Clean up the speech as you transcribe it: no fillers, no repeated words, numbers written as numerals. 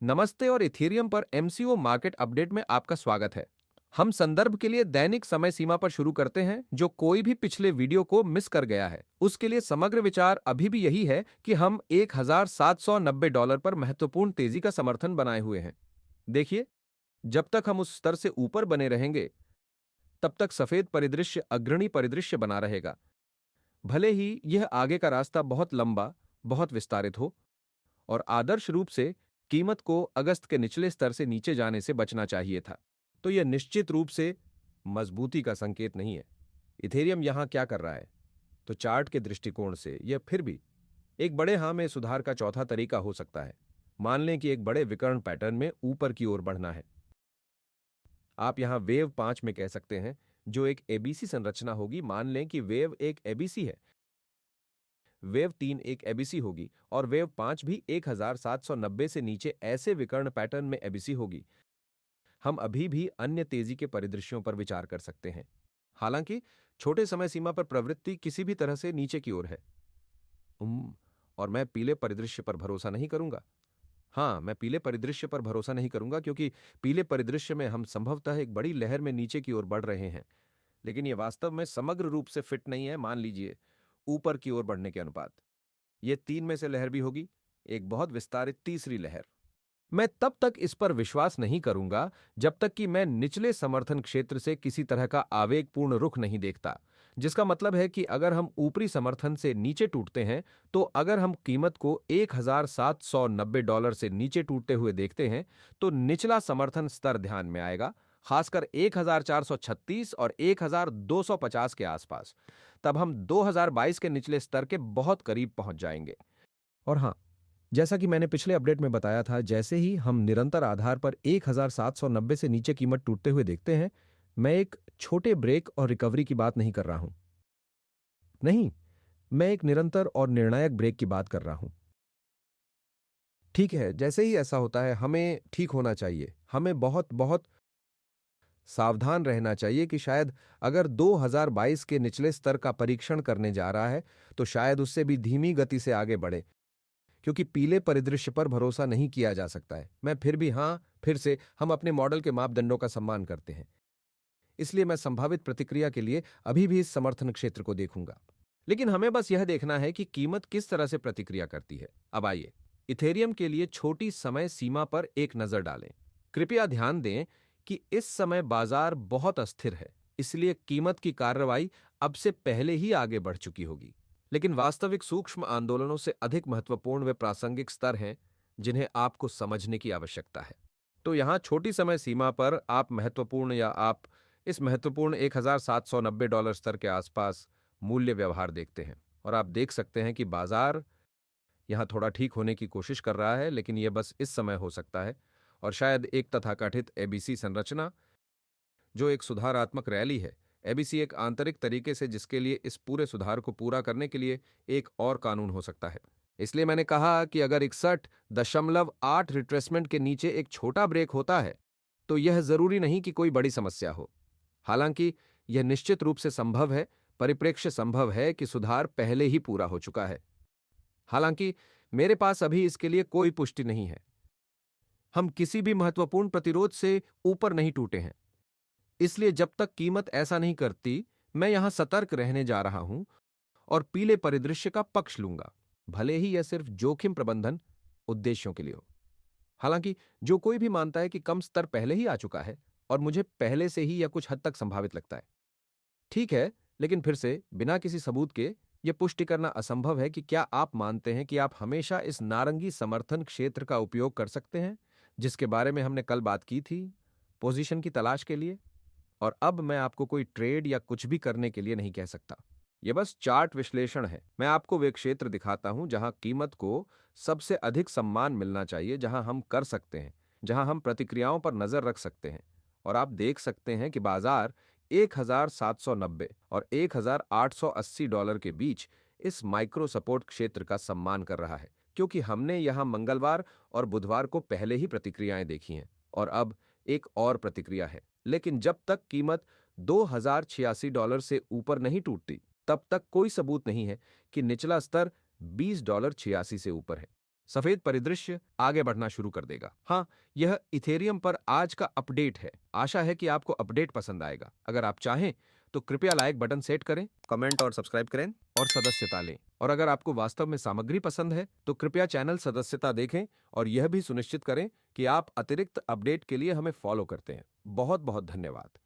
नमस्ते और इथेरियम पर एमसीओ मार्केट अपडेट में आपका स्वागत है। हम संदर्भ के लिए दैनिक समय सीमा पर शुरू करते हैं। जो कोई भी पिछले वीडियो को मिस कर गया है उसके लिए समग्र विचार अभी भी यही है कि हम $1790 पर महत्वपूर्ण तेजी का समर्थन बनाए हुए हैं। देखिए, जब तक हम उस स्तर से ऊपर बने रहेंगे तब तक सफेद परिदृश्य अग्रणी परिदृश्य बना रहेगा। भले ही यह आगे का रास्ता बहुत लंबा, बहुत विस्तारित हो, और आदर्श रूप से कीमत को अगस्त के निचले स्तर से नीचे जाने से बचना चाहिए था, तो यह निश्चित रूप से मजबूती का संकेत नहीं है। इथेरियम यहां क्या कर रहा है? तो चार्ट के दृष्टिकोण से यह फिर भी एक बड़े हां में सुधार का चौथा तरीका हो सकता है। मान लें कि एक बड़े विकर्ण पैटर्न में ऊपर की ओर बढ़ना है। आप यहां वेव 5 में कह सकते हैं, जो एक एबीसी संरचना होगी। मान लें कि वेव एक एबीसी है, वेव 3 एक एबीसी होगी और वेव 5 भी 1790 से नीचे ऐसे विकर्ण पैटर्न में एबीसी होगी। हम अभी भी अन्य तेजी के परिदृश्यों पर विचार कर सकते हैं। हालांकि छोटे समय सीमा पर प्रवृत्ति किसी भी तरह से नीचे की ओर है। और मैं पीले परिदृश्य पर भरोसा नहीं करूंगा। हाँ, मैं पीले परिदृश्य पर भरोसा नहीं करूंगा, क्योंकि पीले परिदृश्य में हम संभवतः एक बड़ी लहर में नीचे की ओर बढ़ रहे हैं, लेकिन यह वास्तव में समग्र रूप से फिट नहीं है। मान लीजिए ऊपर की ओर बढ़ने के अनुपात, ये 3 में से लहर भी होगी, एक बहुत विस्तारित तीसरी लहर। मैं तब तक इस पर विश्वास नहीं करूंगा जब तक कि मैं निचले समर्थन क्षेत्र से किसी तरह का आवेगपूर्ण रुख नहीं देखता, जिसका मतलब है कि अगर हम ऊपरी समर्थन से नीचे टूटते हैं, तो अगर हम कीमत को $1790 से नीचे टूटते हुए देखते हैं, तो निचला समर्थन स्तर ध्यान में आएगा, खासकर 1436 और 1250 के आसपास। तब हम 2022 के निचले स्तर के बहुत करीब पहुंच जाएंगे। और हां, जैसा कि मैंने पिछले अपडेट में बताया था, जैसे ही हम निरंतर आधार पर 1790 से नीचे कीमत टूटते हुए देखते हैं, मैं एक छोटे ब्रेक और रिकवरी की बात नहीं कर रहा हूं। नहीं, मैं एक निरंतर और निर्णायक ब्रेक की बात कर रहा हूं। ठीक है, जैसे ही ऐसा होता है, हमें ठीक होना चाहिए। हमें बहुत बहुत सावधान रहना चाहिए कि शायद अगर 2022 के निचले स्तर का परीक्षण करने जा रहा है, तो शायद उससे भी धीमी गति से आगे बढ़े, क्योंकि पीले परिदृश्य पर भरोसा नहीं किया जा सकता है। मैं फिर भी फिर से हम अपने मॉडल के मापदंडों का सम्मान करते हैं, इसलिए मैं संभावित प्रतिक्रिया के लिए अभी भी इस समर्थन क्षेत्र को देखूंगा। लेकिन हमें बस यह देखना है कि कीमत किस तरह से प्रतिक्रिया करती है। अब आइए इथेरियम के लिए छोटी समय सीमा पर एक नजर डालें। कृपया ध्यान दें कि इस समय बाजार बहुत अस्थिर है, इसलिए कीमत की कार्रवाई अब से पहले ही आगे बढ़ चुकी होगी। लेकिन वास्तविक सूक्ष्म आंदोलनों से अधिक महत्वपूर्ण वे प्रासंगिक स्तर हैं जिन्हें आपको समझने की आवश्यकता है। तो यहां छोटी समय सीमा पर आप इस महत्वपूर्ण $1790 स्तर के आसपास मूल्य व्यवहार देखते हैं, और आप देख सकते हैं कि बाजार यहां थोड़ा ठीक होने की कोशिश कर रहा है, लेकिन यह बस इस समय हो सकता है। और शायद एक तथाकथित एबीसी संरचना, जो एक सुधारात्मक रैली है, एबीसी एक आंतरिक तरीके से, जिसके लिए इस पूरे सुधार को पूरा करने के लिए एक और कानून हो सकता है। इसलिए मैंने कहा कि अगर 61.8 रिट्रेसमेंट के नीचे एक छोटा ब्रेक होता है, तो यह जरूरी नहीं कि कोई बड़ी समस्या हो। हालांकि यह निश्चित रूप से संभव है, परिप्रेक्ष्य संभव है कि सुधार पहले ही पूरा हो चुका है। हालांकि मेरे पास अभी इसके लिए कोई पुष्टि नहीं है। हम किसी भी महत्वपूर्ण प्रतिरोध से ऊपर नहीं टूटे हैं, इसलिए जब तक कीमत ऐसा नहीं करती, मैं यहां सतर्क रहने जा रहा हूं और पीले परिदृश्य का पक्ष लूंगा, भले ही यह सिर्फ जोखिम प्रबंधन उद्देश्यों के लिए हो। हालांकि जो कोई भी मानता है कि कम स्तर पहले ही आ चुका है, और मुझे पहले से ही यह कुछ हद तक संभावित लगता है। ठीक है, लेकिन फिर से बिना किसी सबूत के यह पुष्टि करना असंभव है कि क्या आप मानते हैं कि आप हमेशा इस नारंगी समर्थन क्षेत्र का उपयोग कर सकते हैं, जिसके बारे में हमने कल बात की थी, पोजीशन की तलाश के लिए। और अब मैं आपको कोई ट्रेड या कुछ भी करने के लिए नहीं कह सकता। यह बस चार्ट विश्लेषण है। मैं आपको वे क्षेत्र दिखाता हूं जहां कीमत को सबसे अधिक सम्मान मिलना चाहिए, जहां हम कर सकते हैं, जहां हम प्रतिक्रियाओं पर नजर रख सकते हैं। और आप देख सकते हैं कि बाजार 1790 और $1880 के बीच इस माइक्रो सपोर्ट क्षेत्र का सम्मान कर रहा है, क्योंकि हमने यहां मंगलवार और बुधवार को पहले ही प्रतिक्रियाएं देखी हैं, और अब एक और प्रतिक्रिया है। लेकिन जब तक कीमत $2086 से ऊपर नहीं टूटती, तब तक कोई सबूत नहीं है कि निचला स्तर $20.86 से ऊपर है। सफेद परिदृश्य आगे बढ़ना शुरू कर देगा। हाँ, यह इथेरियम पर आज का अपडेट है। आशा है कि आपको अपडेट पसंद आएगा। अगर आप चाहें तो कृपया लाइक बटन सेट करें, कमेंट और सब्सक्राइब करें और सदस्यता लें। और अगर आपको वास्तव में सामग्री पसंद है तो कृपया चैनल सदस्यता देखें और यह भी सुनिश्चित करें कि आप अतिरिक्त अपडेट के लिए हमें फॉलो करते हैं। बहुत बहुत धन्यवाद।